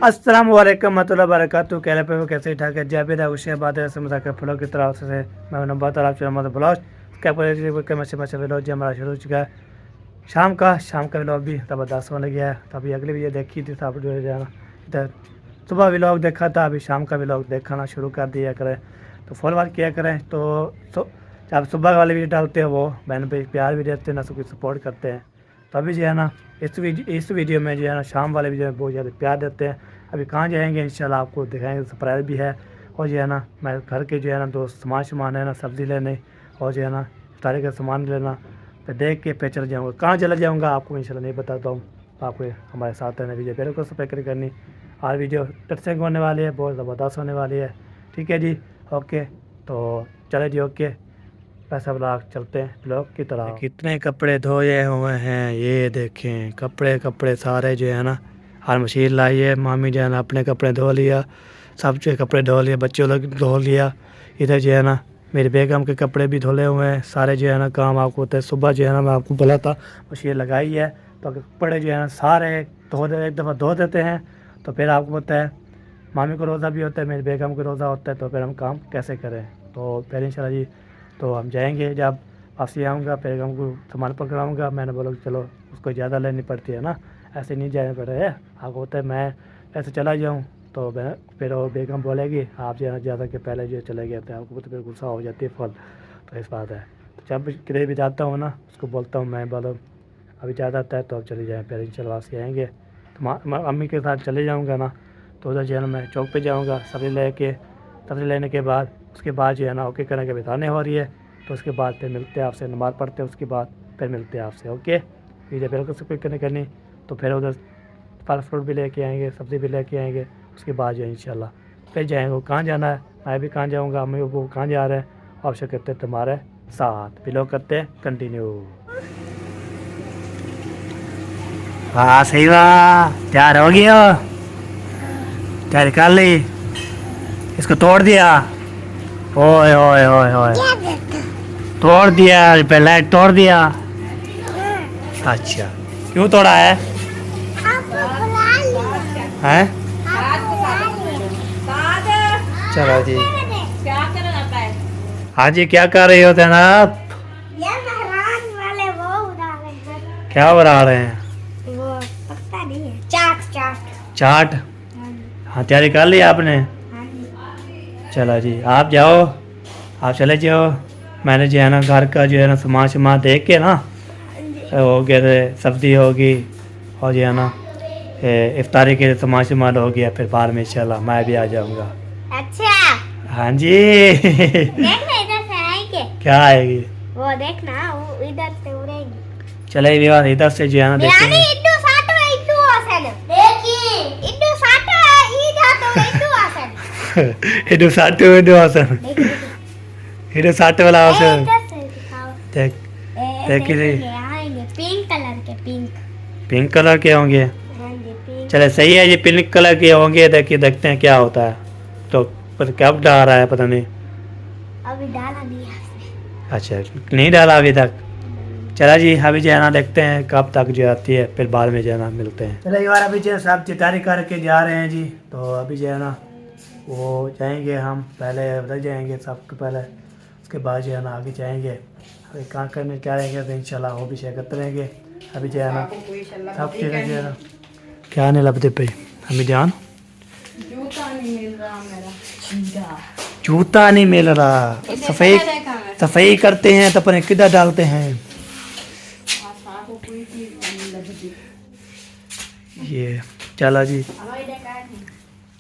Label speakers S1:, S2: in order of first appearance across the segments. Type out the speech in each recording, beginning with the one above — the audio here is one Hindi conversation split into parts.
S1: अस्सलाम वालेकुम रहमतुल्लाहि व बरकातुहू। कहले पे कैसे ठाक है जावेद है बात है समझा के फलों की तरफ से मैं नंबर तरफ से मोहम्मद ब्लॉग क्या पर मच्छी व्लॉग जी हमारा शुरू हो चुका है। शाम का व्लॉग भी ज़बरदस्त होने गया है। तो अभी अगली वीडियो देखी थी सब जो है ना, इधर सुबह व्लॉग देखा था, अभी शाम का व्लॉग देखना शुरू कर दिया करें तो फॉलोवर किया करें। तो जब सुबह वाले वीडियो डालते हैं वो बहन पे प्यार भी देते हैं ना, सबको सपोर्ट करते हैं। तो अभी जो है ना इस वीडियो में जो है ना शाम वाले वीडियो में बहुत ज़्यादा प्यार देते हैं। अभी कहाँ जाएंगे इंशाल्लाह आपको दिखाएंगे, सरप्राइज भी है। और जो है ना मैं घर के जो है ना दोस्त सामान है ना सब्ज़ी लेने और जो है ना सारे का सामान लेना तो देख के पे चल जाऊँगा। कहाँ चला जाऊँगा आपको इंशाल्लाह नहीं बताता हूँ। आपको हमारे साथ रहने वीडियो पहले को सब्सक्राइब करनी। और वीडियो टचसिंग होने वाली है, बहुत ज़बरदस्त होने वाली है। ठीक है जी, ओके तो चले जी, ओके पैसा ब्लॉग चलते हैं ब्लॉग की तरह। कितने कपड़े धोए हुए हैं ये देखें, कपड़े सारे जो है ना हर मशीन लाई है। मामी जो है ना अपने कपड़े धो लिया, सब जो कपड़े धो लिया, बच्चों लोग धो लिया। इधर जो है ना मेरी बेगम के कपड़े भी धुले हुए हैं सारे जो है ना। काम आपको होता है सुबह जो है ना मैं आपको बोला था मशीन लगाई है तो कपड़े जो है ना सारे एक दफ़ा धो देते हैं। तो फिर आपको पता है मामी को रोज़ा भी होता है, मेरी बेगम को रोज़ा होता है, तो फिर हम काम कैसे करें। तो फिर इंशाल्लाह जी तो हम जाएंगे, जब वापसी आऊँगा बेगम को सामान पकड़ाऊँगा। मैंने बोला कि चलो उसको ज़्यादा लेनी पड़ती है ना, ऐसे नहीं जाना पड़ रहा है। आपको होता है मैं ऐसे चला जाऊँ तो फिर वो बेगम बोलेगी आप ज़्यादा के पहले जो चले गए थे, आपको तो फिर गुस्सा हो जाती है फल। तो इस बात है, तो जब किधर भी जाता हूँ ना उसको बोलता हूँ मैं बोलो अभी ज़्यादा आता है तो अब चले जाएँ। फिर इंशाल्लाह वापसी आएँगे तो अम्मी के साथ चले जाऊँगा ना, तो उधर जो है ना मैं चौक पे जाऊँगा सब्ज़ी लेने के बाद उसके बाद जो है ना ओके करने के बिताने हो रही है। तो उसके बाद फिर मिलते हैं आपसे, नमाज़ पढ़ते हैं उसके बाद फिर मिलते हैं आपसे। ओके वीडियो बिल्कुल सब कुछ करनी तो फिर उधर फल फ्रूट भी लेके आएंगे, सब्ज़ी भी लेके आएंगे। उसके बाद जो है इंशाल्लाह फिर जाएंगे। वो कहाँ जाना है मैं भी कहाँ जाऊँगा, अम्मी वो कहाँ जा रहे हैं ऑप्शन करते हैं तुम्हारे साथ भी लोग करते हैं कंटिन्यू। हाँ सही वाह, तैयार हो गया, तैयारी कर ली, इसको तोड़ दिया। ओए ओए ओए ओए तोड़ दिया, पहले तोड़ दिया। अच्छा क्यों तोड़ा है? हैं? चलो जी, हाँ जी क्या कर रही हो जनाब? क्या बना रहे हैं?
S2: वो पता नहीं है,
S1: चाट। हाँ तैयारी कर ली आपने? चलो जी आप जाओ, आप चले जाओ। मैंने जो है ना घर का जो है ना सामान देख के ना हो गया, सब्ज़ी होगी और जो है ना इफ्तारी के सामान हो गया। फिर बाद में इंशाल्लाह मैं भी आ जाऊँगा।
S2: अच्छा
S1: हाँ जी
S2: देखना इधर से आएंगे,
S1: क्या आएगी?
S2: वो देखना वो इधर से उड़ेगी।
S1: चले भी बात इधर से जो है ना देखेंगे।
S2: इड्डू साटो इड्डू आसन देखी, इड्डू साटो ई जातो इड्डू आसन
S1: इधर साटे में आसन, इधर साटे वाला आसन
S2: इधर से दिखाओ।
S1: देख देखी थी।
S2: आएंगे पिंक कलर के,
S1: पिंक कलर के होंगे।
S2: हाँ जी पिंक।
S1: चले सही है, ये पिंक कलर के होंगे। देखिए देखते हैं क्या होता है। तो पर कब डाल रहा है पता नहीं।
S2: अभी डाला नहीं है उसने।
S1: अच्छा नहीं डाला अभी तक। चला जी अभी जो है ना देखते हैं कब तक जो आती है, फिर बाद में जो है ना मिलते हैं। चलो एक बार अभी जो है सब तैयारी करके जा रहे हैं जी। तो अभी जो है ना वो जाएंगे, हम पहले उधर जाएंगे सबके पहले, उसके बाद जो है ना आगे जाएंगे। अभी कहाँ करने क्या रहेंगे तो इंशाल्लाह वो भी शेयर करते रहेंगे। अभी जो है ना सब चीज़ें जो है ना क्या नहीं लभते भाई हमें ध्यान।
S3: जूता नहीं मिल रहा मेरा,
S1: जूता नहीं मिल रहा, सफाई करते हैं तो अपने किधर डालते हैं ये। चलो जी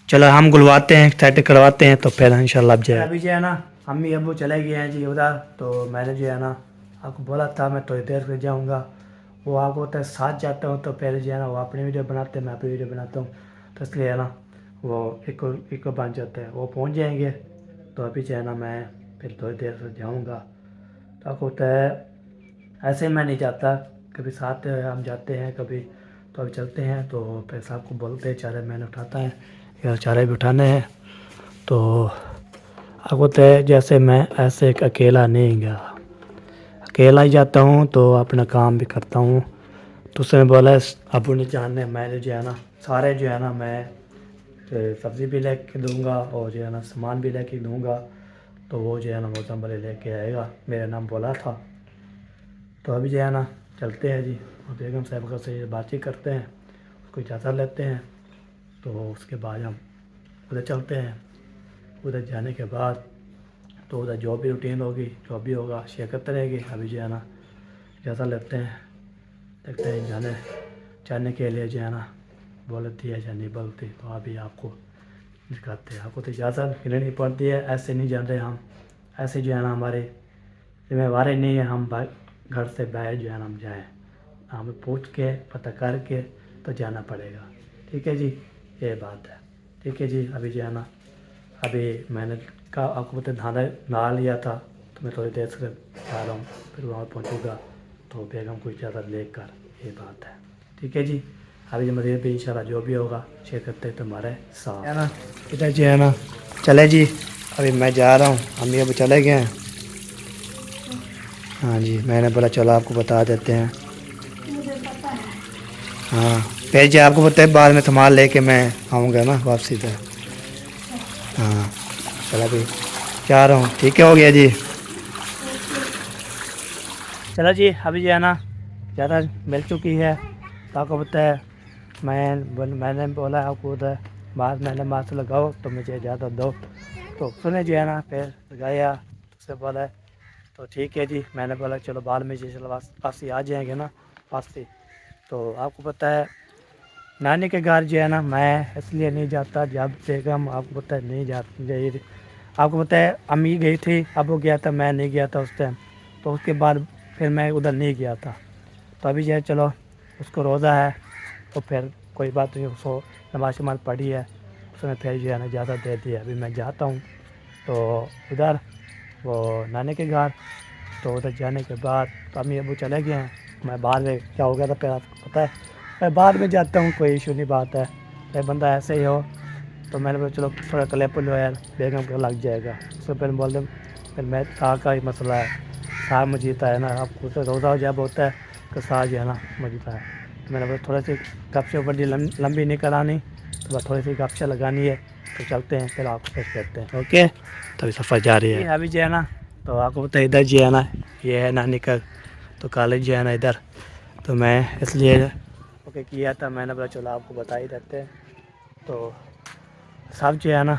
S1: चलो हम गुलवाते हैं, सेट करवाते हैं तो फिर इंशाल्लाह अब जाए। अभी जो है ना अम्मी अबू चले गए हैं जी उधर। तो मैंने जो है ना आपको बोला था मैं थोड़ी देर से जाऊंगा। वो आपको होता है साथ जाता हूँ तो फिर जो है ना वो अपनी वीडियो बनाते हैं, मैं अपनी वीडियो बनाता हूँ। तो इसलिए है ना वो एक को बन जाता है, वो पहुँच जाएंगे। तो अभी जो है ना मैं फिर थोड़ी देर से जाऊँगा। तो आपको होता है ऐसे मैं नहीं जाता, कभी साथ हम जाते हैं कभी तो अभी चलते हैं। तो फिर साहब को बोलते हैं चारे मैंने उठाता है या चारे भी उठाने हैं। तो आपको तो जैसे मैं ऐसे अकेला नहीं गया, अकेला ही जाता हूँ तो अपना काम भी करता हूँ। तो उसने बोला अबू ने जाने मैं जो है ना सारे जो है ना मैं सब्ज़ी भी लेके दूँगा और जो है ना सामान भी लेके दूँगा। तो वो जो है ना मौसम वाले लेके आएगा, मेरा नाम बोला था। तो अभी जो है ना चलते हैं जी, और बेगम साहब से बातचीत करते हैं, उसको इजाज़त लेते हैं। तो उसके बाद हम उधर चलते हैं। उधर जाने के बाद तो उधर जो भी रूटीन होगी, जो भी होगा शेयर करते रहेगी। अभी जो है ना इजाज़त लेते हैं, देखते हैं जाने के लिए जो है ना बोलती है या नहीं बोलती। तो अभी आपको दिखाते हैं। आपको तो इजाज़त मिलनी पड़ती है, ऐसे नहीं जान रहे हम, ऐसे जो है ना हमारे जिम्मेवारी नहीं है हम घर से बाहर जो है ना हम जाएँ, हमें पूछ के पता करके तो जाना पड़ेगा। ठीक है जी, ये बात है। ठीक है जी, अभी जो है ना अभी मैंने कहा आपको पता धाना नहा लिया था, तो मैं थोड़ी देर से जा रहा हूँ, फिर वहाँ पहुँचूँगा तो बेगम को इजाज़त लेकर, ये बात है। ठीक है जी, अभी जो मज़ीद भी इंशाल्लाह जो भी होगा शेयर करते हैं तुम्हारे साथ, है ना। इधर जो है ना चले जी, अभी मैं जा रहा हूँ, हम ये अभी चले गए हैं। हाँ जी, मैंने बोला चलो आपको बता देते हैं।
S3: मुझे पता है।
S1: हाँ फिर जी आपको पता है बाद में सामान लेके मैं आऊँगा ना वापसी पे। हाँ चलो अभी जा रहा हूँ, ठीक है, हो गया जी। चलो जी, अभी जो है ना ज़्यादा मिल चुकी है, तो आपको पता है मैंने बोला आपको उधर बाद मैंने मास्क लगाओ तो मुझे इजाज़त दो। तो उसने जो है ना फिर लगाया, उससे बोला तो ठीक है जी। मैंने बोला चलो बाद में जी चलो वापसी आ जाएंगे ना वापसी। तो आपको पता है नानी के घर जो है ना मैं इसलिए नहीं जाता, जब बेगम आपको पता है नहीं जाती, आपको पता है अम्मी गई थी, अब वो गया था, मैं नहीं गया था उस टाइम। तो उसके बाद फिर मैं उधर नहीं गया था। तो अभी जो है चलो उसको रोज़ा है तो फिर कोई बात नहीं, उसको नमाज शमाज पढ़ी है, उसने फिर जो है ना इजाज़त दे दी है। अभी मैं जाता हूँ तो उधर वो नानी के घर। तो उधर जाने के बाद तो अम्मी अबू चले गए हैं, मैं बाद में क्या हो गया था फिर आपको पता है, मैं बाद में जाता हूँ, कोई इशू नहीं बात है। फिर बंदा ऐसे ही हो तो मैंने बोला चलो थोड़ा कलेपुल लो यार, बेगम को लग जाएगा। उससे पहले बोल दें फिर मैं का ही मसला है, साग में जीता है ना, आपको तो रोज़ा जब होता है तो साग जो है ना मजीता है। तो मैंने बोला थोड़ा सी गपशप बड़ी लंबी नहीं करानी, तो बस थोड़ी सी गपशप लगानी है। तो चलते हैं फिर आपको फिर कहते हैं, ओके। तभी सफ़र जारी है। अभी जो है ना तो आपको पता है इधर जो है ना ये है नानी का तो कॉलेज जो है ना इधर, तो मैं इसलिए ओके किया था, मैंने बोला चलो आपको बता ही देते हैं। तो सब जो है ना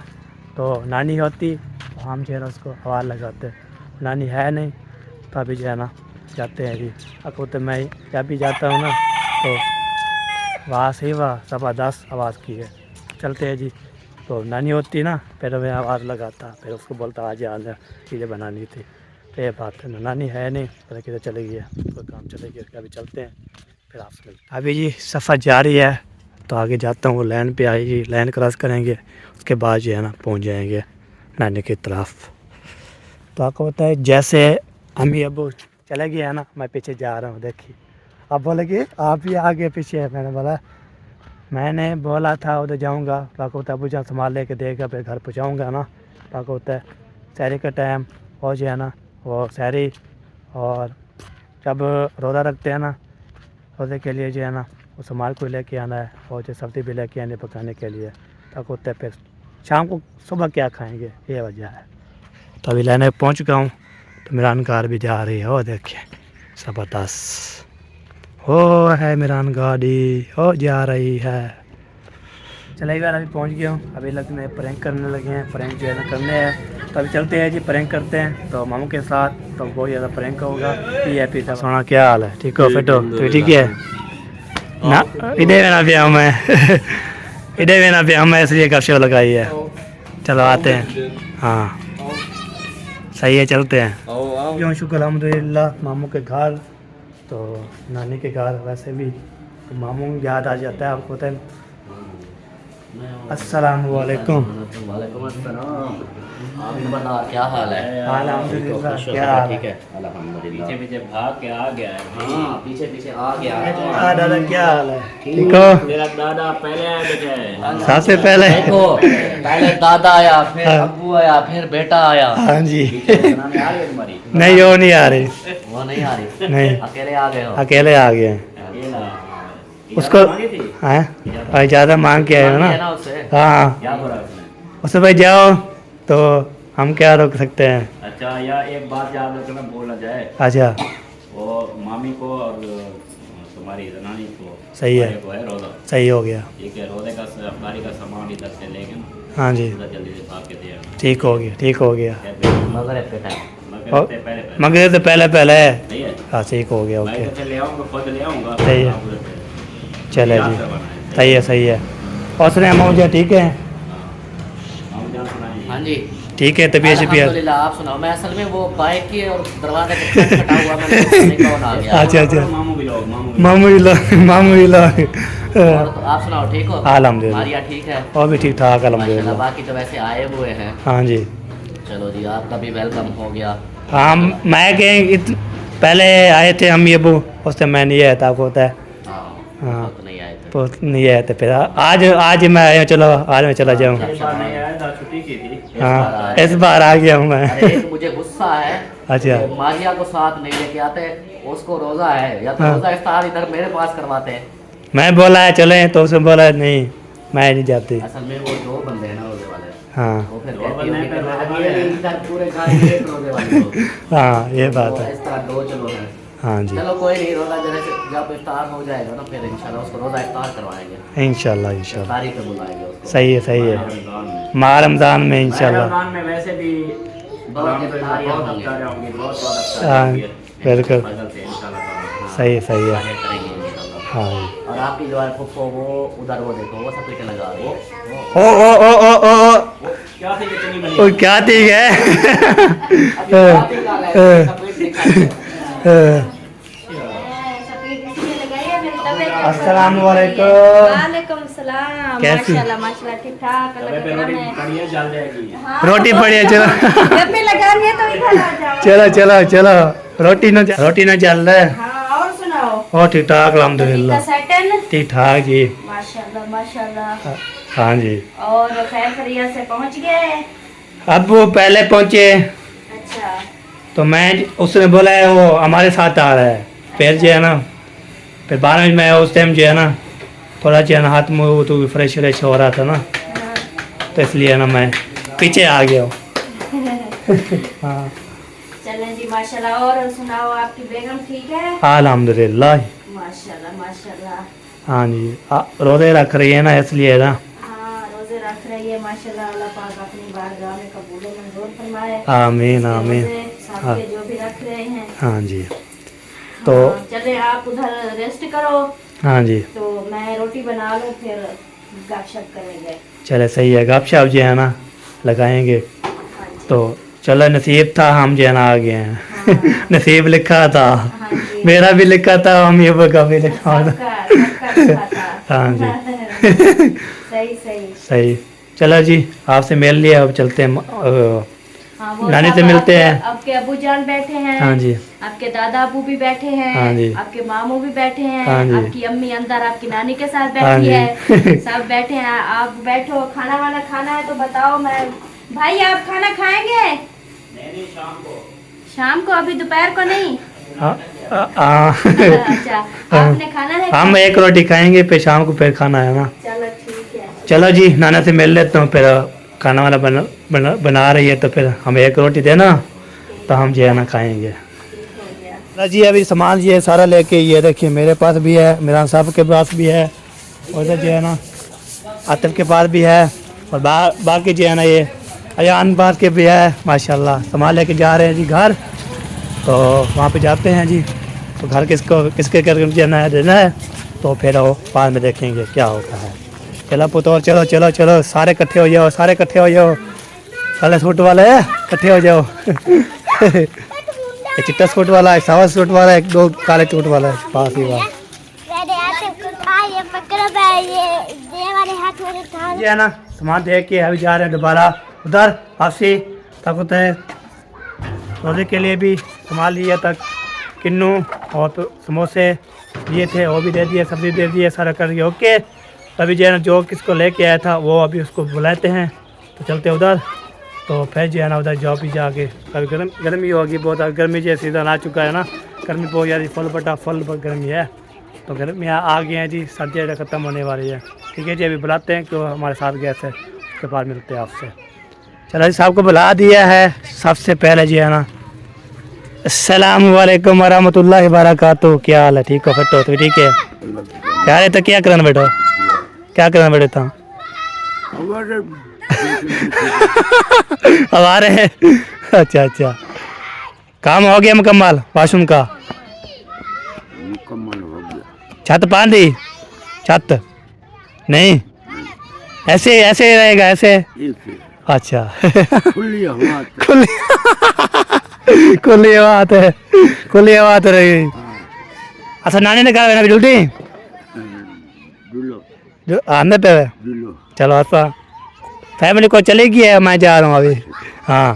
S1: तो नानी होती तो हम जो है ना उसको आवाज़ लगाते, नानी है नहीं तो अभी जो है ना जाते हैं जी। आपको तो मैं जब भी जाता हूँ ना तो वहाँ से ही वहाँ 10:15 आवाज़ की है, चलते हैं जी। तो नानी होती ना फिर मैं आवाज़ लगाता, फिर उसको बोलता आज आ जा चीज़ें बनानी थी। तो ये बात है ना, नानी है नहीं, पता किधर चली गई है, कोई काम चले गई, अभी चलते हैं फिर आपसे मिलते हैं। अभी जी सफ़र जारी है, तो आगे जाता हूँ, वो लाइन पे आएगी, लाइन क्रॉस करेंगे, उसके बाद जो है ना पहुँच जाएंगे नानी की तरफ। तो आपको पता है जैसे अम्मी अबू चले गए हैं ना, मैं पीछे जा रहा हूँ, देखिए अब बोले कि आप ही आगे पीछे है। मैंने बोला था उधर जाऊँगा, तो आपको पता है अबू जहाँ संभाल लेके देगा फिर घर पहुँचाऊँगा ना। तो आपको पता है शहरी का टाइम हो जो है ना वो शहरी, और जब रोज़ा रखते हैं ना रोज़े के लिए जो है ना वो सामान को लेके आना है, और जो सब्ज़ी भी लेके आनी पकाने के लिए। तो आपको पता है फिर शाम को सुबह क्या खाएँगे, ये वजह है। तो अभी लाइन पहुँच चुका हूँ, तो मीरान कार भी जा रही है, वो देखिए ज़बरदस्त हो है मीरान गाड़ी हो जा रही है। चलिए यार अभी पहुँच गया हूँ, अभी लगते हैं प्रैंक करने लगे हैं, प्रैंक जो है ना करने हैं। तो अभी चलते हैं जी, प्रैंक करते हैं तो मामू के साथ, तो बहुत ज़्यादा प्रैंक होगा। पी था सोना, क्या हाल है, ठीक हो, फिट हो, तो ठीक है ना। इधे में ना पिया हूँ मैं इधे में ना पिया हूँ मैं, इसलिए गपशप लगाई है। चलो आते हैं, हाँ सही है, चलते हैं। क्यों शुक्र अल्हम्दुलिल्लाह मामू के घर, तो नानी के घर वैसे भी तो मामू याद आ जाता है, आपको पता है अस्सलाम वालेकुम।
S4: वालेकुम अस्सलाम। आप बता क्या हाल है?
S1: अल्हम्दुलिल्लाह, क्या हाल है?
S4: ठीक है अल्हम्दुलिल्लाह।
S5: पीछे पीछे भाग के आ गया है।
S4: हाँ पीछे पीछे आ गया है।
S1: दादा क्या हाल है? ठीक हो?
S5: मेरा दादा पहले आ गया है।
S1: सबसे पहले
S4: देखो पहले दादा आया, फिर अब्बू आया, फिर बेटा आया।
S1: हाँ जी।
S5: बनाने आ गई तुम्हारी?
S1: नहीं वो नहीं आ रही,
S4: वो नहीं आ रही,
S1: नहीं
S4: अकेले आ गए हो।
S1: अकेले आ गए हैं।
S5: अकेला।
S1: उसको
S5: इजाज़त मांगी थी?
S1: हैं भाई ज़्यादा मांग के आए हो
S4: मांगी है
S1: ना।
S4: ना उससे।
S1: हाँ
S5: क्या बोला उसने?
S1: उससे भाई जाओ तो हम क्या रोक सकते हैं।
S5: अच्छा या एक बात याद रखना, बोला जाए
S1: अच्छा
S5: वो मामी को और तुम्हारी जनानी को
S1: सही है।
S5: भाई को है रोजा।
S1: सही हो गया।
S5: ठीक है, रोजे का अफ्तारी का सामान इधर से लेके ना
S1: हाँ जी
S5: उधर जल्दी से भाग के दे आना।
S1: ठीक हो गया, ठीक हो गया।
S4: मगरिब के टाइम।
S5: मगर से पहले पहले
S1: मगर तो पहले पहले है।
S5: सही है।
S1: हाँ ठीक हो गया।
S5: मैं
S1: ओके
S5: तो ले आऊँगा, खुद ले आऊँगा।
S1: सही है।
S5: आप उधर से
S1: चले
S5: याद
S1: जी,
S5: करवाना है।
S1: सही है सही है। और सुने मौजा ठीक है?
S5: हम जान सुनाएंगे।
S4: हाँ जी
S1: ठीक है। तबीयत शबीयत
S4: अल्हम्दुलिल्लाह। आप सुनाओ। मैं असल में वो बाइक की और दरवाजे के खटा हुआ मैंने सुनने कौन आ गया।
S1: अच्छा अच्छा।
S5: मामू भी लोग, मामू भी लोग।
S1: मामू लो
S4: और तो आप सुनाओ ठीक हो?
S1: अल्हम्दुलिल्लाह।
S4: मारिया ठीक है?
S1: और भी ठीक ठाक
S4: माशाल्लाह।
S1: अल्हम्दुलिल्लाह।
S4: बाकी तो वैसे आए हुए हैं।
S1: हाँ जी।
S4: चलो जी आपका भी वेलकम हो गया।
S1: हाँ मैं पहले आए थे हम ये वो, उस टाइम मैं नहीं आया था, आपको होता है।
S4: हाँ
S1: हाँ।
S4: तो नहीं आए थे।
S1: तो नहीं आए थे फिर आज मैं आया। चलो आज मैं चला जाऊँ।
S5: इस बार नहीं आया था, छुट्टी की थी।
S1: हाँ इस बार आ गया हूँ मैं।
S4: अरे एक मुझे गुस्सा है।
S1: अच्छा।
S4: कि मारिया को साथ नहीं लेके आते, उसको रोजा है या तो
S1: हाँ।
S4: रोजा इफ्तार इधर मेरे पास करवाते हैं।
S1: मैं बोला है चले तो उसने बोला है, नहीं मैं नहीं जाती।
S4: असल में वो दो बंदे हैं ना रोजे वाले।
S1: हाँ
S4: वो फिर
S5: दो
S4: कहती
S5: बंदे
S4: होगी
S5: हैं,
S4: कि
S5: रोजे
S4: मैं
S5: वाले हैं।
S4: इधर पूरे गाँव में एक रोजे वाले लोग।
S1: हाँ ये बात
S4: तो
S1: है।
S4: इस तरह दो चलो है।
S1: हाँ जी
S4: चलो कोई नहीं, रोजा जैसे जब इफ्तार हो जाएगा ना फिर इंशाल्लाह उसको रोजा इफ्तार करवाएंगे।
S1: इंशाल्लाह इंशाल्लाह।
S4: इफ्तारी पे बुलाएंगे उसको।
S1: सही है सही है।
S5: रमज़ान में।
S1: माह रमज़ान में इंशाल्लाह।
S5: रमज़ान में वैसे भी
S4: बहुत इफ्तारियाँ
S5: बहुत
S4: होंगी।
S5: अफ्तारियाँ होंगी, बहुत
S1: हाँ,
S5: अफ्तारियाँ होंगी।
S1: बिल्कुल।
S5: फजल से इंशाल्लाह ताला।
S1: सही है सही है।
S4: जाहिर करेंगे इंशाल्लाह।
S1: हाँ जी।
S4: और आपकी जो है फुफ्फो वो उधर वो देखो वो सपेटे लगा रही है।
S1: ओ
S5: क्या थी कितनी बनी?
S1: ओ क्या ठीक है।
S4: अभी बात ही कर रहे हैं, सपेट दिखाई है।
S1: अस्सलाम वालेकुम।
S3: वालेकुम सलाम।
S1: कैसी?
S3: माशाल्लाह माशाल्लाह ठीक ठाक।
S5: तवे
S3: अल्लाह
S5: पे
S3: का
S5: रोटी
S3: करम है।
S5: कड़ियाँ जल जाएगी।
S3: हाँ,
S1: रोटी पड़ी है चलो।
S3: जब भी लगानी है तो इधर आ जाओ।
S1: चलो चलो चलो। रोटी न चल रहा है।
S3: हाँ और सुनाओ।
S1: और ठीक ठाक
S3: का
S1: अल्हम्दुलिल्लाह।
S3: सेटल।
S1: ठीक ठाक जी।
S3: माशाल्लाह माशाल्लाह।
S1: हाँ जी।
S3: और खैर खैरियत से पहुंच गए?
S1: अब वो पहले पहुंचे
S3: अच्छा
S1: तो मैं उसने बोला है वो हमारे साथ आ रहा है। फिर जो है ना फिर बाद में मैं उस टाइम जो है ना थोड़ा जो है ना हाथ मुँह तो फ्रेश व्रेश हो रहा था ना, तो इसलिए ना मैं पीछे आ गया हूँ। हाँ
S3: चलें जी माशाल्लाह। और सुनाओ आपकी बेगम ठीक है?
S1: अल्हम्दुलिल्लाह।
S3: माशाल्लाह माशाल्लाह।
S1: हाँ जी रोज़े रख रही है ना इसलिए ना।
S3: हाँ रोजे रख रही है माशाल्लाह। अल्लाह पाक अपनी बारगाह में कबूल व मंजूर फरमाए।
S1: आमीन
S3: इसके
S1: आमीन।
S3: रोजे सबके जो भी रख रहे हैं।
S1: हाँ जी। तो
S3: हाँ, चले आप उधर रेस्ट करो
S1: हाँ जी
S3: तो मैं रोटी बना लूँ, फिर गपशप करेंगे।
S1: चले सही है। गपशप जो है ना लगाएंगे।
S3: हाँ जी।
S1: तो चलो नसीब था हम जो है ना आ गए हैं।
S3: हाँ।
S1: नसीब लिखा था,
S3: हाँ जी।
S1: मेरा भी लिखा था, हम ये का भी लिखा था।
S3: सबका लिखा था।
S1: हाँ जी।
S3: सही सही।
S1: सही। चलो जी आपसे मिल लिया, अब चलते हैं
S3: हाँ, वो
S1: नानी
S3: सब
S1: से मिलते
S3: आपके-
S1: हैं।
S3: आपके अबू जान बैठे हैं।
S1: हाँ जी।
S3: आपके दादा अबू भी बैठे हैं।
S1: हाँ जी।
S3: आपके मामू भी बैठे हैं।
S1: हाँ जी।
S3: आपकी अम्मी अंदर आपकी नानी के साथ
S1: हाँ
S3: बैठी
S1: जी।
S3: है। सब बैठे हैं। आप बैठो, खाना वाना खाना है तो बताओ। मैं भाई आप खाना खाएंगे?
S5: नहीं शाम को।
S3: शाम को, अभी दोपहर को नहीं?
S1: हाँ।
S3: अच्छा आपने खाना है?
S1: हम एक रोटी खाएंगे फिर शाम को फिर खाना है ना।
S3: चलो ठीक है।
S1: चलो जी नाना से मिल लेता हूँ, फिर खाना वाला बना रही है तो फिर हमें एक रोटी देना तो हम जो है ना खाएंगे।
S3: ठीक हो गया।
S1: ना जी अभी सामान ये सारा लेके ये देखिए मेरे पास भी है, मेरा साहब के पास भी है, और इधर जो है ना आतिफ के पास भी है, और बाकी जो है ना ये अयान पास के भी है। माशाल्लाह सामान लेके जा रहे हैं जी घर, तो वहाँ पे जाते हैं जी। तो घर किसके करके देना है तो फिर वो बाद में देखेंगे क्या होता है। चलो पुतौर चलो चलो चलो सारे इकट्ठे हो जाओ, सारे इकट्ठे हो जाओ। काले सूट वाले इकट्ठे हो जाओ। एक चिट्टा सूट वाला, एक सावा सूट वाला, एक दो काले सूट वाला है पास ही वाला।
S2: Ready, I think I am a good हमारे हाथ में था।
S1: ये है ना सामान देख के अभी जा रहे हैं दोबारा उधर वापसी तक होता है। रोजे के लिए भी सामान लिया तक किन्नू और तो समोसे लिए थे वो भी दे दिए, सब्जी दे दिए, सारा कर दिया ओके। अभी जो है ना जो किसको लेके आया था वो अभी उसको बुलाते हैं तो चलते उधर। तो फिर जो है ना उधर जाओ भी जाके कभी गर्मी होगी बहुत, गर्मी जैसे सीजन आ चुका है ना, गर्मी बहुत ज़्यादा फुल गर्मी है। तो गर्मियाँ आ गई हैं जी, सर्दियाँ ख़त्म होने वाली है। ठीक है जी, अभी बुलाते हैं क्यों हमारे साथ गए थे, उसके बाद मिलते हैं आपसे। चलो जी साहब को बुला दिया है। सबसे पहले जी है ना अस्सलाम वालेकुम वरहमतुल्लाहि वबरकातुहू। क्या हाल है, ठीक हो, फिट हो तो ठीक है। क्या है तो क्या करना बेटो, क्या करना बेटे था अब आ रहे हैं। अच्छा अच्छा, काम हो गया मुकम्मल वाशरूम का?
S6: मुकम्मल हो गया।
S1: छत पान दी? छत नहीं, ऐसे ऐसे रहेगा ऐसे। अच्छा
S6: खुली हवा
S1: खुली बात है, खुली बात रहेगी। अच्छा नानी ने कहा ड्यूटी जो आने पे है। चलो अच्छा फैमिली को चलेगी है, मैं जा रहा हूँ अभी। हाँ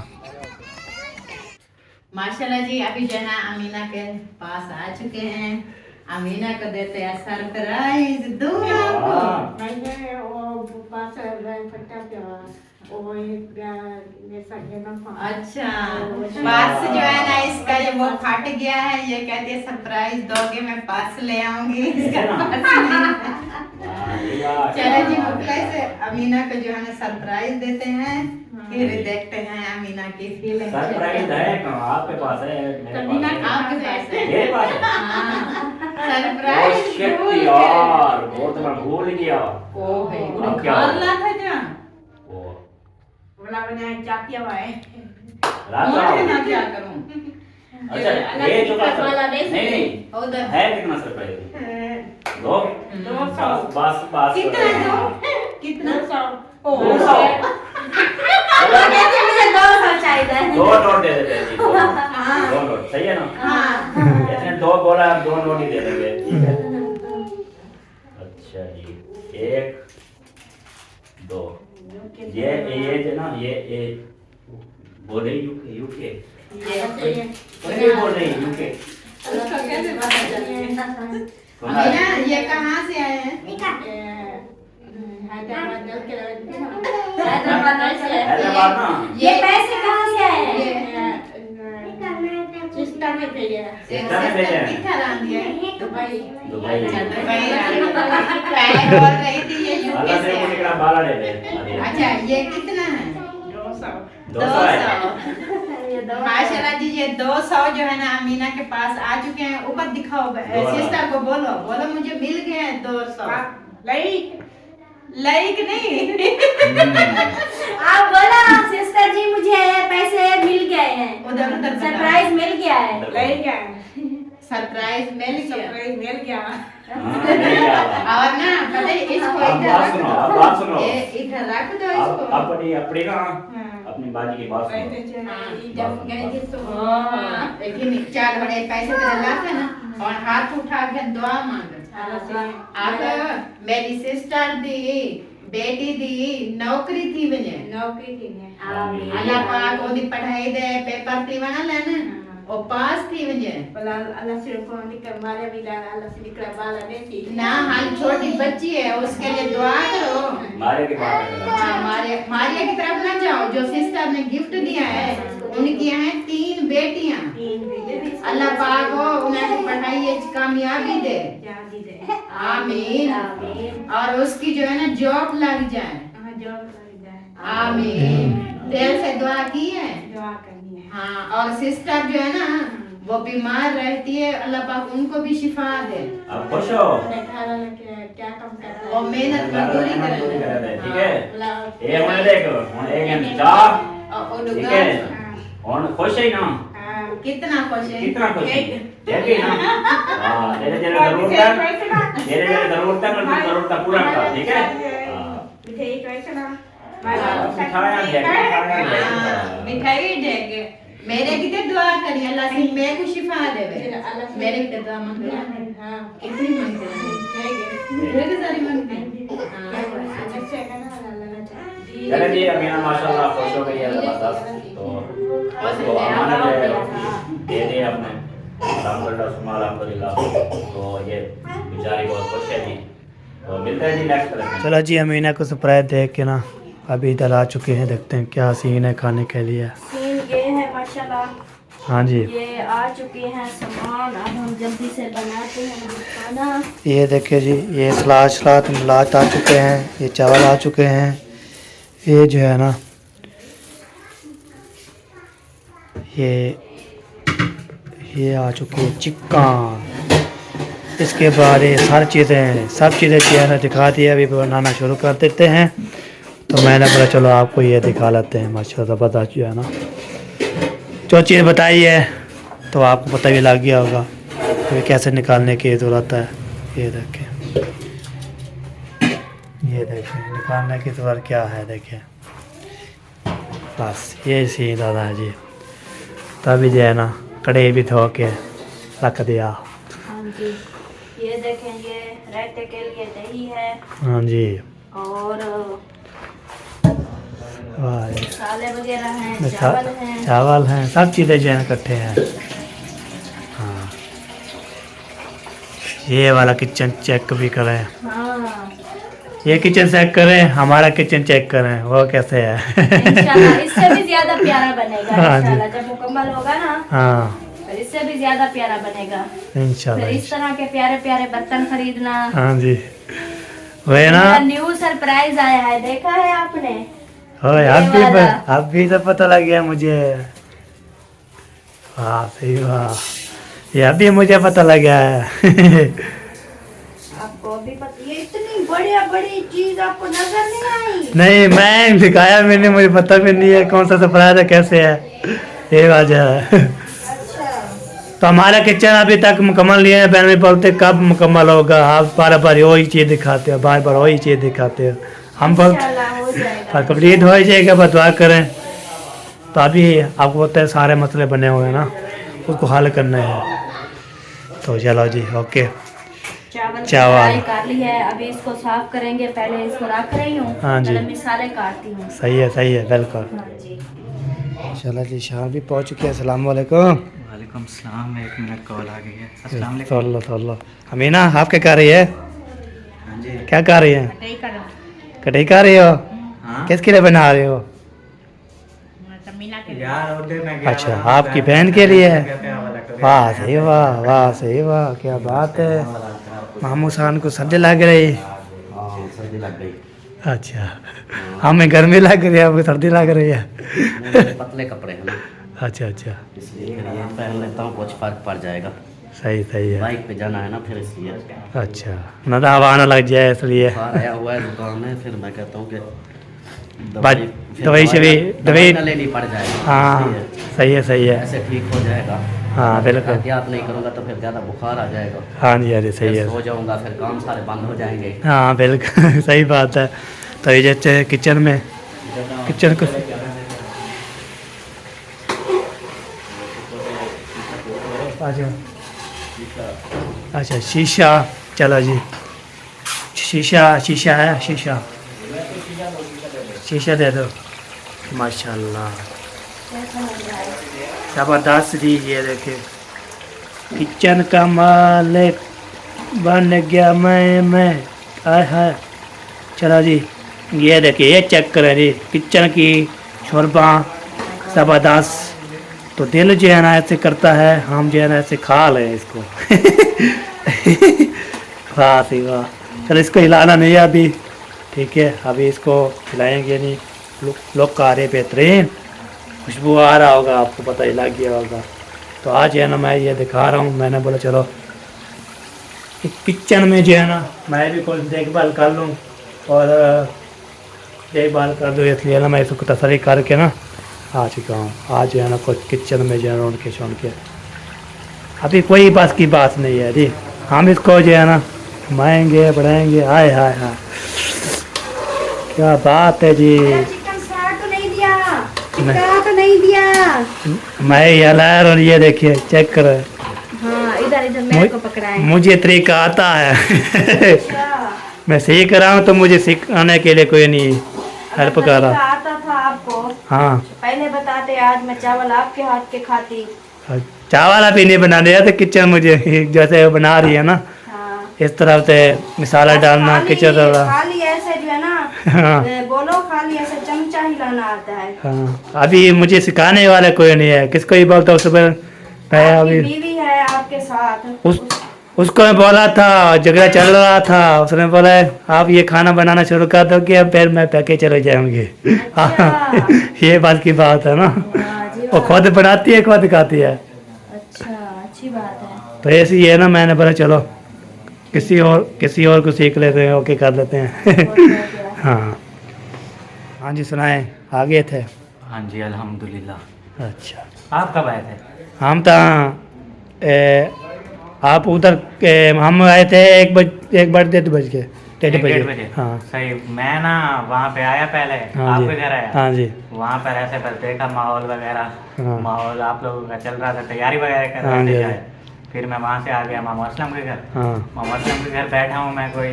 S7: माशाल्लाह जी, अभी जो है ना अमीना के पास आ चुके हैं। अमीना को देते हैं सरप्राइज दुआ को। अच्छा पास जो है ना इसका ये वो फट गया है, ये कहती है सरप्राइज दोगे मैं पास ले आऊंगी। इसका पास नहीं। चलो जी बुकले से अमीना को जो है ना सरप्राइज देते हैं, फिर देखते हैं अमीना की फीलिंग।
S5: सरप्राइज है कहाँ आपके पास है, मेरे पास है।
S7: आपके पास है?
S5: मेरे पास है।
S7: हाँ
S5: ओह
S7: सरप्राइज
S5: शिट यार, बहुत मैं भूल गया।
S7: ओ है
S5: अब क्या
S7: और
S5: होगा?
S7: ला था क्या
S5: ओ
S7: बोला मैंने चाकिया भाई
S5: रात
S7: मैं ना
S5: को।
S7: क्या करूं।
S5: अच्छा ये जो बात नहीं नहीं
S7: उधर
S5: है कितना सरप्राइज? दो बस बस
S7: कितना दो कितना
S5: 200
S3: मुझे 200 चाहिए।
S5: दो नोट दे देते हैं जी, दो नोट सही है ना?
S7: हाँ
S5: इतने दो बोला, आप दो नोट ही दे देंगे, ठीक है। अच्छा जी, एक दो ये जो ना ये बोल रही यूके यूके ये बोल रही यूके।
S7: उसका कैसे पता चलेगा? अमीना ये कहाँ से आए हैं?
S3: हैदराबाद से है।
S5: हैदराबाद ना?
S3: ये पैसे कहाँ से आए हैं?
S7: सिस्टर ने भेजे
S5: सिस्टर ने भेजे हैं।
S7: कितना रान दिया है? Dubai
S5: Dubai.
S7: अच्छा दुबई पहले बोल रही थी ये यूके
S5: अल्लाह
S7: से
S5: से
S7: है।
S5: मुझे करा बाला दे दे।
S7: अच्छा ये कितना है?
S5: 200 है।
S7: माशाल्लाह जी, ये 200 जो है ना अमीना के पास आ चुके हैं। ऊपर दिखाओ सिस्टर को, बोलो बोलो मुझे मिल गए हैं 200 लाइक लाइक नहीं
S3: आप बोला सिस्टर जी मुझे पैसे मिल गए हैं,
S7: उधर उधर
S3: सरप्राइज मिल गया है।
S7: सरप्राइज मिल गया
S5: हाँ, नहीं गया।
S7: और ना पता है इसको
S5: अब
S7: इधर
S5: बात
S7: रख
S5: सुनो,
S7: दो।
S5: अब बात सुनो।
S7: ये इधर रख दो इसको।
S5: अपनी अपनी ना अपनी बाजी की बात सुनो।
S7: लेकिन चार बड़े पैसे तेरे लाते ना और हाथ उठा के दुआ मांग। आप मेरी सिस्टर दी बेटी दी नौकरी थी वने अल्लाह पाक ओदी पढ़ाई दे पेपर थी वना लेने ओ पास थी वने ना हाल छोटी बच्ची है उसके लिए दुआ करो।
S5: मारे की बात है।
S7: हाँ, मारिया की तरफ ना जाओ। जो सिस्टर ने गिफ्ट दिया है उनकी हैं 3 बेटियां। अल्लाह पाक हो उन्हें पढ़ाई कामयाबी दे, आमीन। और उसकी जो है ना जॉब लग जाए, आमीन। दिल से दुआ की है। हाँ और सिस्टर जो है ना वो बीमार रहती है, अल्लाह पाक उनको भी शिफा दे।
S5: अब खुश हो?
S7: और मेहनत मजदूरी
S5: मजदूरी
S7: करे।
S5: करे, ठीक है। ये होने देखो, होने एक घंटे चाह, ठीक है। और खुश है ना?
S7: कितना खुश है?
S5: कितना खुश है? देखिए ना। हाँ, धीरे धीरे जरूरत है, धीरे धीरे जरूरत है, मतलब जरूरत पूरा कर, ठीक है।
S7: मिठाई देंगे। मेरे की तो दुआ करिए अल्लाह ਅਸੀਂ ਮੈਂ ਕੁਛ ਸ਼ਿਫਾ ਦੇਵੇ ਮੇਰੇ ਵੀ ਦੁਆ ਮੰਗਦੇ ਹਾਂ ਕਿੰਨੀ ਮੰਗਦੇ ਮੇਰੇ ਸਾਰੀ मंगते
S5: चले जी अमीना माशाल्लाह खुश हो गई है जबरदस्त। तो उसको अमानत दे दे अपने अल्हम्दुलिल्लाह। तो ये बेचारी बहुत खुश है जी। तो मिलते हैं जी नेक्स्ट क्लिप में।
S1: चलो जी अमीना को सरप्राइज देख के ना अभी इधर आ चुके हैं, देखते हैं क्या सीन है खाने के लिए।
S3: सीन ये है माशाल्लाह।
S1: हाँ जी
S3: ये आ चुके हैं सामान, अब हम जल्दी से बनाते हैं खाना।
S1: ये देखिए जी, ये सलाद आ चुके हैं, ये चावल आ चुके हैं, ये जो है ना ये आ चुके हैं चिकन। इसके बाद ये सब चीज़ें जो है ना दिखा दिया, अभी बनाना शुरू कर देते हैं। तो मैंने बोला चलो आपको ये दिखा लेते हैं। माशाल्लाह ज़बरदस्त जो है ना जो चीज़ बताई है तो आपको पता भी लग गया होगा तो कैसे निकालने की ज़रूरत है। ये देखें निकालने की ज़रूरत क्या है, देखें बस ये सीन दादा है जी। तभी जो है ना कड़े भी धो के रख दिया।
S3: हाँ जी, ये देखें ये रायते के लिए दही है
S1: हाँ जी
S3: और
S1: वाह जी।
S3: मसाले वगैरह हैं, चावल हैं।
S1: चावल हैं, सब चीज़ें जो है ना इकट्ठे हैं। हाँ ये वाला किचन चेक भी करें,
S3: हाँ
S1: ये किचन चेक करें, हमारा किचन चेक करें वो कैसे है।
S3: इंशाल्लाह इससे भी ज्यादा प्यारा बनेगा
S1: हाँ जी।
S3: इंशाल्लाह, जब मुकम्मल होगा ना
S1: हाँ
S3: फिर इससे भी ज्यादा प्यारा बनेगा। फिर
S1: इंशाल्लाह।
S3: इस तरह के प्यारे प्यारे बर्तन खरीदना।
S1: हाँ जी वही ना।
S3: न्यू सरप्राइज आया है, देखा है आपने?
S1: ओए
S3: ये वाला।
S1: अब भी सब पता लग गया मुझे। वाह सही वाह, ये अभी मुझे पता लग गया है।
S3: आपको अभी पता, ये इतनी बड़ी चीज आपको नजर नहीं आई?
S1: नहीं मैं दिखाया मैंने, मुझे पता भी नहीं है कौन सा सरप्राइज है कैसे है, ये वजह है।
S3: अच्छा
S1: तो हमारा किचन अभी तक मुकम्मल नहीं है। बहन में बोलते कब मुकम्मल होगा, आप बार बार वही चीज़ दिखाते हो, बार बार वही चीज़ दिखाते हो। हम बोलते
S3: इंशाल्लाह हो जाएगा।
S1: कंप्लीट हो जाएगा, बस दुआ करें। तो अभी आपको बोलते हैं सारे मसले बने हुए हैं ना, उसको हल करना है। तो चलो जी ओके।
S3: चावल
S1: चावल।
S3: फ्राई कर ली है, अभी इसको साफ करेंगे। पहले इसको रख रही हूँ,
S1: हाँ जी।
S3: पहले मसाले काटती हूँ।
S1: सही है बिल्कुल।
S3: हाँ जी
S1: चलो जी शाम भी पहुँच चुके हैं। अस्सलाम वालेकुम।
S8: वालेकुम सलाम। 1 मिनट कॉल आ गई है। अस्सलाम वालेकुम।
S1: सल्लो अमीना आप क्या कर रही है?
S8: हाँ जी।
S1: क्या कर रही है? कटाई कर रही हो?
S8: हाँ
S1: किसके लिए बना रहे हो?
S8: यार उधर मैं गया
S1: अच्छा
S8: वाला
S1: आपकी
S8: प्लान
S1: बहन के लिए?
S8: वाला कभी
S1: वाह सही वाह क्या बात है। मामू खान को सर्दी लग रही?
S8: हाँ सर्दी लग गई।
S1: अच्छा हमें गर्मी लग रही है, आपको सर्दी लग रही है।
S4: पतले कपड़े हैं ना,
S1: अच्छा
S4: इसलिए फिर ये पहन लेता हूँ, कुछ फर्क पड़ जाएगा।
S1: सही है।
S4: बाइक पे जाना है ना, फिर इसलिए
S1: अच्छा ना तो हवा आना लग जाए इसलिए।
S4: बाहर आया हुआ है दुकान में, फिर मैं कहता हूँ कि
S1: दवाई से भी
S4: दवाई ना लेनी पड़ जाएगी।
S1: हाँ सही है।
S4: ऐसे ठीक हो जाएगा।
S1: हाँ बिल्कुल।
S4: एहतियात नहीं करूँगा तो फिर ज़्यादा बुखार आ जाएगा।
S1: हाँ जी सही
S4: फिर
S1: है।
S4: सो जाऊँगा, फिर काम सारे बंद हो जाएंगे।
S1: हाँ बिल्कुल सही बात है। तो ये जैसे किचन में किचन को अच्छा शीशा, चलो जी शीशा है, शीशा दे दो। माशाल्लाह ज़बरदस्त जी। ये देखिए किचन का मालिक बन गया मैं है। चलो जी ये देखिए, ये चेक करें जी किचन की शोरबा ज़बरदस्त। तो दिल जो है ना ऐसे करता है, हम जो है ना ऐसे खा लें इसको। वाह सही वाह। चलो इसको हिलाना नहीं है अभी, ठीक है अभी इसको हिलाएंगे नहीं। लोग आ रहे बेहतरीन, खुशबू आ रहा होगा, आपको पता ही लग गया होगा। तो आज है ना मैं ये दिखा रहा हूँ, मैंने बोला चलो किचन में जो है ना मैं भी कुछ देखभाल कर लूँ और देखभाल कर दूँ, इसलिए ना मैं इसको तसल्ली करके ना आ चुका हूँ। आज जो है ना कुछ किचन में जो है ना उनके के अभी कोई बस की बात नहीं है जी। हम इसको जो है ना घुमाएंगे बढ़ाएंगे। हाय
S3: क्या बात है जी।
S2: चिकन साग तो नहीं दिया।
S3: चिपका तो नहीं दिया।
S1: मैं ये लाया और ये देखिए चेक करो।
S3: हाँ इधर इधर मेरे को पकड़ा है।
S1: मुझे तरीका आता है। मैं सीख रहा हूँ तो मुझे सिखाने के लिए कोई नहीं हेल्प कर रहा।
S3: आता था आपको,
S1: हाँ
S3: पहले बताते, आज मैं चावल आपके हाथ के खाती।
S1: चावल अभी नहीं बना दिया तो किचन मुझे जैसे वो बना रही है ना,
S3: हाँ।
S1: इस तरफ से मसाला डालना किचन वाला।
S3: खाली ऐसे जो है ना,
S1: हाँ
S3: बोलो खाली ऐसे चमचा हिलाना आता है।
S1: हाँ, अभी मुझे सिखाने वाला कोई नहीं है। किसको ही बोलता उस मैं अभी
S3: बीवी है आपके साथ।
S1: उसको मैं बोला था, झगड़ा चल रहा था, उसने बोला आप ये खाना बनाना शुरू कर दो कि फिर मैं पैके चले जाएंगे। ये बात की बात है ना, वो खुद बनाती है खुद खाती है।
S3: अच्छा अच्छी बात है।
S1: तो ऐसे ही है ना, मैंने बोला चलो किसी और को सीख लेते हैं, ओके कर लेते हैं। हाँ हाँ जी सुनाए, आ गए थे?
S8: हाँ जी अल्हम्दुलिल्लाह।
S1: अच्छा
S8: आप कब आए थे?
S1: हम तो आप उधर हम आए थे 1:30 बजे।
S8: 1:30 बजे।
S1: हाँ
S8: सही, मैं ना वहाँ पे आया पहले,
S1: हाँ जी
S8: आपके घर आया।
S1: हाँ जी
S8: वहाँ पर ऐसे बस देखा माहौल वगैरह,
S1: हाँ।
S8: माहौल आप लोगों का चल रहा था, तैयारी वगैरह कर
S1: हाँ जी,
S8: रहे थे
S1: हाँ
S8: शायद। फिर मैं वहाँ से आ गया मामा असलम के घर।
S1: हाँ
S8: मामा असलम के घर बैठा हूँ मैं कोई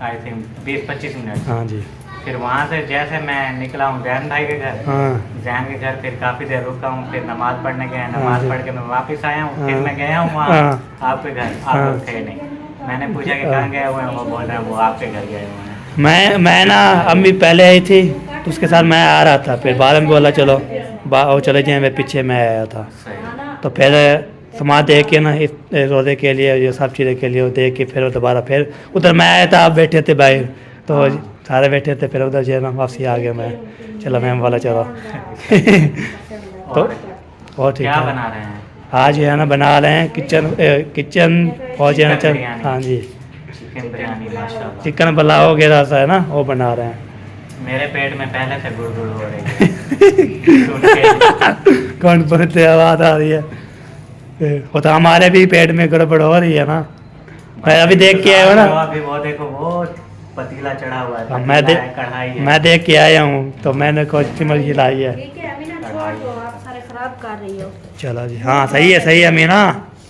S8: आई थिंक 20-25 मिनट।
S1: हाँ जी
S8: फिर वहाँ से जैसे मैं निकला हूँ जैन भाई के घर,
S1: हाँ
S8: जैन के घर फिर काफ़ी देर रुका हूँ, फिर नमाज पढ़ने गया,
S1: हाँ
S8: नमाज
S1: जी।
S8: पढ़ के मैं वापस आया हूँ। फिर
S1: हाँ।
S8: मैं गया हूँ वहाँ
S1: हाँ।
S8: आपके घर, आप
S1: हाँ।
S8: लोग थे नहीं। मैंने पूछा कि कहाँ गए हुए हैं, वो बोल रहे हैं वो आपके घर गए हुए हैं।
S1: मैं ना अम्मी पहले आई थी तो उसके साथ मैं आ रहा था, फिर बाद में बोला चलो वो चले जाए, मैं पीछे मैं आया था।
S8: सही।
S1: तो पहले समाज देख के ना इस रोज़े के लिए ये सब चीज़ें के लिए वो देख के फिर दोबारा फिर उधर मैं आया था, आप बैठे थे बाहर तो सारे बैठे थे, फिर उधर जो है ना वापसी आ गया मैं। चलो मैं बोला चलो। तो और ठीक
S8: क्या
S1: है,
S8: बना रहे हैं?
S1: आज जो है ना बना रहे हैं किचन और जो है ना
S8: चिकन बिरयानी।
S1: हाँ जी
S8: चिकन बिरयानी माशाल्लाह।
S1: चिकन पुलाव के जैसा है ना वो बना रहे हैं।
S8: मेरे पेट में पहले से गुड़गुड़ हो रही है। सुन के।
S1: कौन बोलते आवाज आ रही है? वो तो हमारे भी पेट में गड़बड़ हो रही है ना। मैं अभी देख के आया हूँ ना,
S8: अभी वो देखो वो पतीला चढ़ा हुआ है,
S1: हाँ,
S8: पतीला है, कढ़ाई है।
S1: मैं देख के आया हूँ तो मैंने कुछ चिमर लाई है।
S3: ठीक है अमीना, छोड़ दो, आप सारे खराब कर रही हो।
S1: चलो जी हाँ सही है अमीना,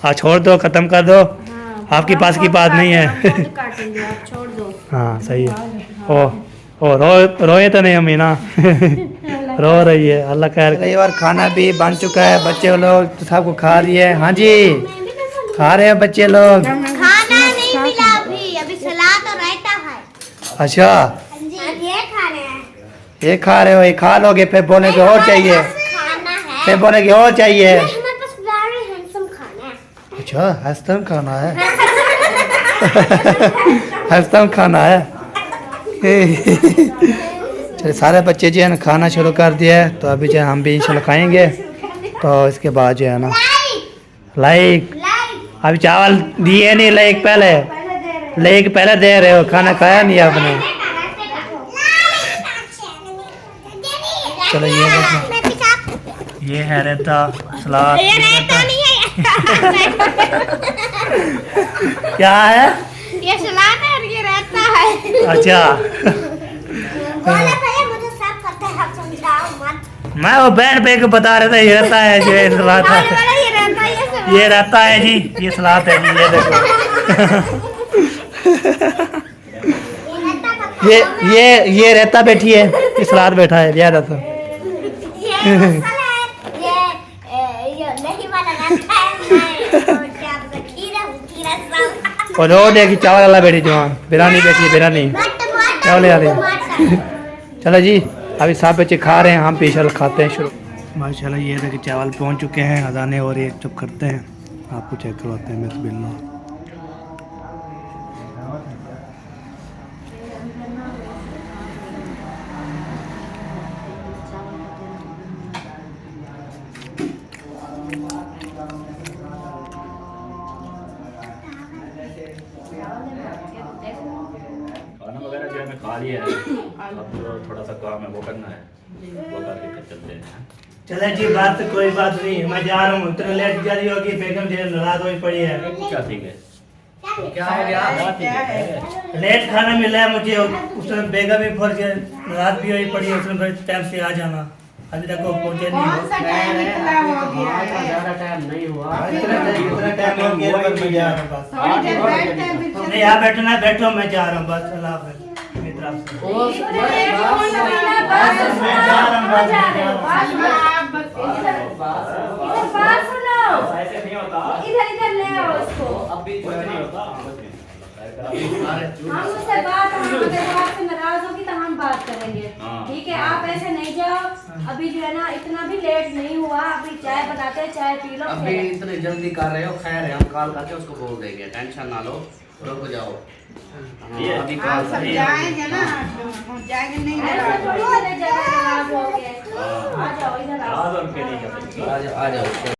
S1: हाँ छोड़ दो, ख़त्म कर दो।
S3: हाँ,
S1: आपके
S3: हम
S1: पास की
S3: खुद
S1: बात नहीं है।
S3: हम खुद काटेंगे, आप छोड़ दो।
S1: हाँ सही है। ओ रोए तो नहीं अमीना? रो रही है, अल्लाह खैर। कई बार खाना भी बन चुका है, बच्चे लोग तो सबको खा रही है। हाँ जी खा रहे हैं बच्चे लोग।
S2: खाना नहीं मिला अभी सलाद और रायता है।
S1: अच्छा
S2: ये खा रहे हैं।
S1: ये खा रहे हो, ये खा लोगे फिर बोलेगे और चाहिए,
S2: खाना है।
S1: फिर बोलेगे और चाहिए।
S2: हमारे पास वेरी हैंडसम खाना है।
S1: अच्छा हस्तम खाना है। हस्तम खाना है। चलिए सारे बच्चे जो है ना खाना शुरू कर दिया है, तो अभी जो है हम भी इंशाल्लाह खाएंगे। तो इसके बाद जो है ना लाइक अभी चावल दिए नहीं, लाइक पहले दे रहे हो, खाना खाया नहीं आपने। चलो ये देखो, ये है रायता सलाद।
S2: ये रायता नहीं है।
S1: क्या है?
S2: ये सलाद है और ये रायता है।
S1: अच्छा
S2: बोले भैया मुझे सब पता है, आप समझाओ मत।
S1: मैं वो बहन पे को बता रहा था ये रहता है जो ये सलाद
S2: बोले
S1: है,
S2: बोले ये रायता है, ये सलाद।
S1: ये रहता है जी, ये सलाद है जी, ये देखो। ये रहता बैठी है, ये सलाद बैठा है, याद आता।
S2: ये मसाला है, ये नहीं वाला रायता है। और क्या खीरा सब।
S1: और रो देखी चावल वाला बैठी जो बिरयानी बैठी है, बिरयानी चावल वाली। चलो जी अभी सब बच्चे खा रहे हैं, हम पीछे खाते हैं शुरू। माशाल्लाह ये देखिए चावल पहुंच चुके हैं, अजाने और ये चुप करते हैं, आपको चेक करवाते हैं। बिस्मिल्लाह।
S5: खाना वगैरह जो है मैं खा लिया है, अब जो थोड़ा सा काम है वो करना है, वो करके फिर चलते हैं।
S1: चले जी बात कोई बात नहीं, मैं जा रहा हूँ, इतना लेट जा रही होगी, बेगम जी नाराज हुई पड़ी है।
S5: क्या ठीक है?
S4: क्या हो गया?
S5: बात ठीक है।
S1: लेट खाना मिला है मुझे, उसने बेगम भी फर्ज नाराज भी हुई पड़ी है, उसने फिर टाइम से आ जाना। अभी तक वो पहुंचे
S7: कौन
S1: नहीं
S7: सा टाइम निकला हो गया
S4: हाँ,
S7: है?
S4: ज्यादा टाइम नहीं हुआ।
S1: इतना टाइम हो गया पर मैं जा रहा हूँ बस।
S7: थोड़ी देर बैठते हैं फिर
S1: नहीं
S7: चलते
S1: यहाँ बैठना है, बैठो, मैं जा रहा हूँ बस। अल्लाह हाफ़िज़ मेरी तरफ से।
S4: वो
S3: इधर बात सुनो,
S5: ऐसे नहीं होता।
S3: इधर ले आओ उसको।
S5: अभी कुछ नहीं होता।
S3: हम उससे बात, हम अगर वो आपसे नाराज होगी तो हम बात करेंगे,
S5: हाँ।
S3: ठीक है? आप ऐसे नहीं जाओ। अभी जो है ना इतना भी लेट नहीं हुआ, अभी चाय बनाते हैं, चाय पी लो।
S4: अभी
S3: फिर
S4: इतनी जल्दी कर रहे हो, खैर है, हम कॉल करके उसको बोल देंगे, टेंशन ना लो, रुक जाओ। हाँ, अभी
S7: आप
S4: कॉल
S7: सब
S4: करेंगे।
S7: जाएंगे ना, जाएंगे नहीं
S3: ऐसे
S7: नाराज
S3: थोड़ी
S7: होगे।
S3: वाले जगह नाराज हो गए। आ जाओ इधर आओ।
S5: आवाज और के नहीं करते।
S4: आ जाओ, आ जाओ।